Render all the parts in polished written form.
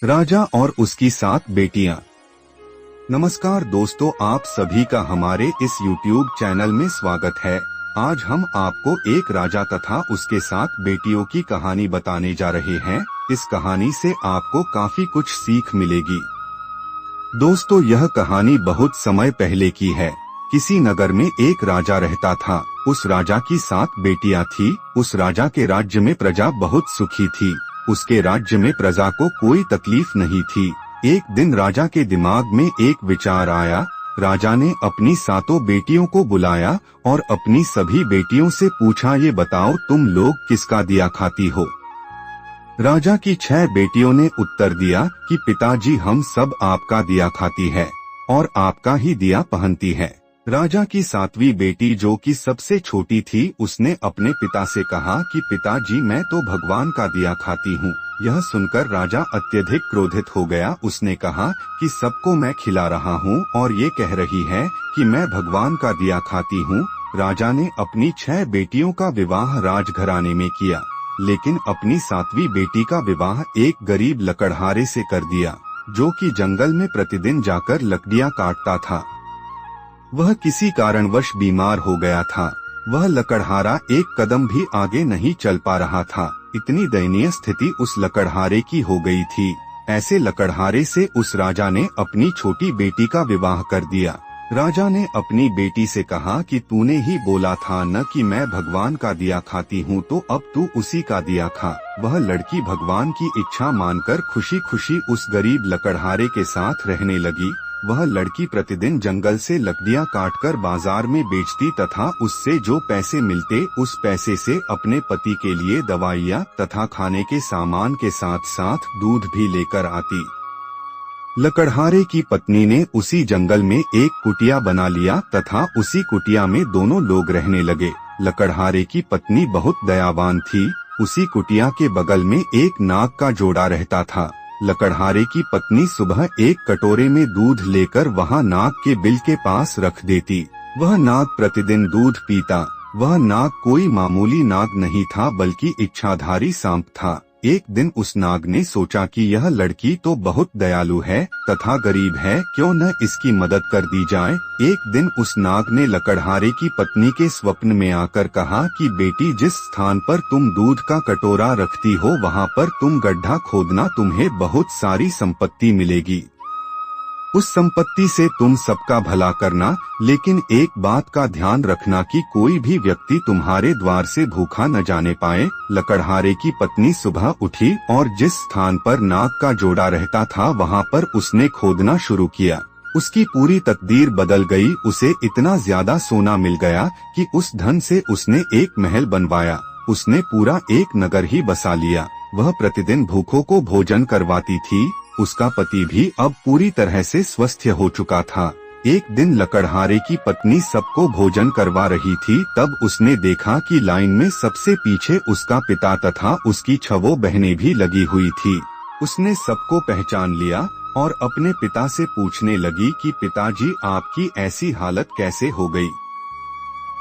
राजा और उसकी 7 बेटियां। नमस्कार दोस्तों, आप सभी का हमारे इस YouTube चैनल में स्वागत है। आज हम आपको एक राजा तथा उसके 7 बेटियों की कहानी बताने जा रहे हैं। इस कहानी से आपको काफी कुछ सीख मिलेगी। दोस्तों, यह कहानी बहुत समय पहले की है। किसी नगर में एक राजा रहता था। उस राजा की 7 बेटियां थी। उस राजा के राज्य में प्रजा बहुत सुखी थी। उसके राज्य में प्रजा को कोई तकलीफ नहीं थी। एक दिन राजा के दिमाग में एक विचार आया। राजा ने अपनी 7 बेटियों को बुलाया और अपनी सभी बेटियों से पूछा, ये बताओ तुम लोग किसका दिया खाती हो। राजा की 6 बेटियों ने उत्तर दिया कि पिताजी, हम सब आपका दिया खाती है और आपका ही दिया पहनती है। राजा की 7वीं बेटी, जो कि सबसे छोटी थी, उसने अपने पिता से कहा कि पिताजी, मैं तो भगवान का दिया खाती हूँ। यह सुनकर राजा अत्यधिक क्रोधित हो गया। उसने कहा कि सबको मैं खिला रहा हूँ और ये कह रही है कि मैं भगवान का दिया खाती हूँ। राजा ने अपनी 6 बेटियों का विवाह राजघराने में किया, लेकिन अपनी 7वीं बेटी का विवाह एक गरीब लकड़हारे से कर दिया, जो कि जंगल में प्रतिदिन जाकर लकड़ियाँ काटता था। वह किसी कारणवश बीमार हो गया था। वह लकड़हारा एक कदम भी आगे नहीं चल पा रहा था। इतनी दयनीय स्थिति उस लकड़हारे की हो गई थी। ऐसे लकड़हारे से उस राजा ने अपनी छोटी बेटी का विवाह कर दिया। राजा ने अपनी बेटी से कहा कि तूने ही बोला था न कि मैं भगवान का दिया खाती हूँ, तो अब तू उसी का दिया खा। वह लड़की भगवान की इच्छा मानकर खुशी खुशी उस गरीब लकड़हारे के साथ रहने लगी। वह लड़की प्रतिदिन जंगल से लकड़ियां काटकर बाजार में बेचती तथा उससे जो पैसे मिलते, उस पैसे से अपने पति के लिए दवाइयाँ तथा खाने के सामान के साथ साथ दूध भी लेकर आती। लकड़हारे की पत्नी ने उसी जंगल में एक कुटिया बना लिया तथा उसी कुटिया में दोनों लोग रहने लगे। लकड़हारे की पत्नी बहुत दयावान थी। उसी कुटिया के बगल में एक नाग का जोड़ा रहता था। लकड़हारे की पत्नी सुबह एक कटोरे में दूध लेकर वहां नाग के बिल के पास रख देती। वह नाग प्रतिदिन दूध पीता। वह नाग कोई मामूली नाग नहीं था, बल्कि इच्छाधारी सांप था। एक दिन उस नाग ने सोचा कि यह लड़की तो बहुत दयालु है तथा गरीब है, क्यों न इसकी मदद कर दी जाए। एक दिन उस नाग ने लकड़हारे की पत्नी के स्वप्न में आकर कहा कि बेटी, जिस स्थान पर तुम दूध का कटोरा रखती हो वहां पर तुम गड्ढा खोदना, तुम्हें बहुत सारी संपत्ति मिलेगी। उस संपत्ति से तुम सबका भला करना, लेकिन एक बात का ध्यान रखना कि कोई भी व्यक्ति तुम्हारे द्वार से भूखा न जाने पाए। लकड़हारे की पत्नी सुबह उठी और जिस स्थान पर नाग का जोड़ा रहता था वहां पर उसने खोदना शुरू किया। उसकी पूरी तकदीर बदल गई। उसे इतना ज्यादा सोना मिल गया कि उस धन से उसने एक महल बनवाया। उसने पूरा एक नगर ही बसा लिया। वह प्रतिदिन भूखों को भोजन करवाती थी। उसका पति भी अब पूरी तरह से स्वस्थ हो चुका था। एक दिन लकड़हारे की पत्नी सबको भोजन करवा रही थी, तब उसने देखा कि लाइन में सबसे पीछे उसका पिता तथा उसकी 6 बहनें भी लगी हुई थी। उसने सबको पहचान लिया और अपने पिता से पूछने लगी कि पिताजी, आपकी ऐसी हालत कैसे हो गई।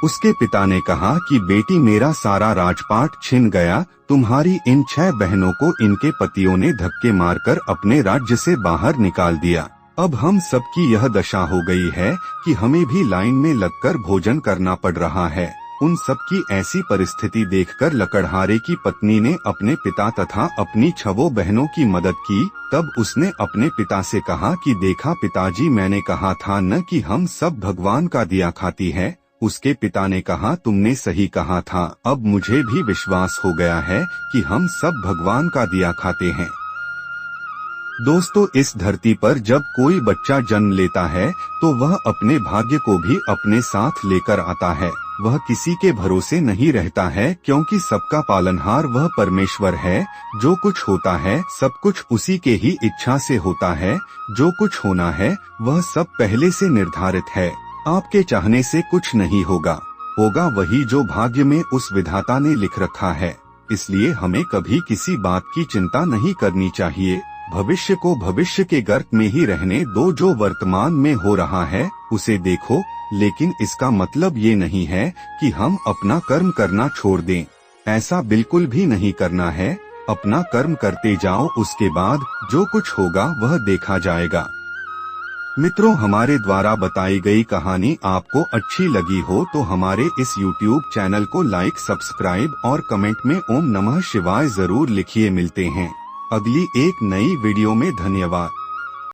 उसके पिता ने कहा कि बेटी, मेरा सारा राजपाट छिन गया। तुम्हारी इन 6 बहनों को इनके पतियों ने धक्के मारकर अपने राज्य से बाहर निकाल दिया। अब हम सबकी यह दशा हो गई है कि हमें भी लाइन में लगकर भोजन करना पड़ रहा है। उन सबकी ऐसी परिस्थिति देखकर लकड़हारे की पत्नी ने अपने पिता तथा अपनी 6 बहनों की मदद की। तब उसने अपने पिता से कहा कि देखा पिताजी, मैंने कहा था न कि हम सब भगवान का दिया खाती है। उसके पिता ने कहा, तुमने सही कहा था। अब मुझे भी विश्वास हो गया है कि हम सब भगवान का दिया खाते हैं। दोस्तों, इस धरती पर जब कोई बच्चा जन्म लेता है तो वह अपने भाग्य को भी अपने साथ लेकर आता है। वह किसी के भरोसे नहीं रहता है, क्योंकि सबका पालनहार वह परमेश्वर है। जो कुछ होता है सब कुछ उसी के ही इच्छा से होता है। जो कुछ होना है वह सब पहले से निर्धारित है। आपके चाहने से कुछ नहीं होगा, होगा वही जो भाग्य में उस विधाता ने लिख रखा है। इसलिए हमें कभी किसी बात की चिंता नहीं करनी चाहिए। भविष्य को भविष्य के गर्त में ही रहने दो। जो वर्तमान में हो रहा है उसे देखो, लेकिन इसका मतलब ये नहीं है कि हम अपना कर्म करना छोड़ दें। ऐसा बिल्कुल भी नहीं करना है। अपना कर्म करते जाओ, उसके बाद जो कुछ होगा वह देखा जाएगा। मित्रों, हमारे द्वारा बताई गई कहानी आपको अच्छी लगी हो तो हमारे इस YouTube चैनल को लाइक, सब्सक्राइब और कमेंट में ओम नमः शिवाय जरूर लिखिए। मिलते हैं अगली एक नई वीडियो में। धन्यवाद।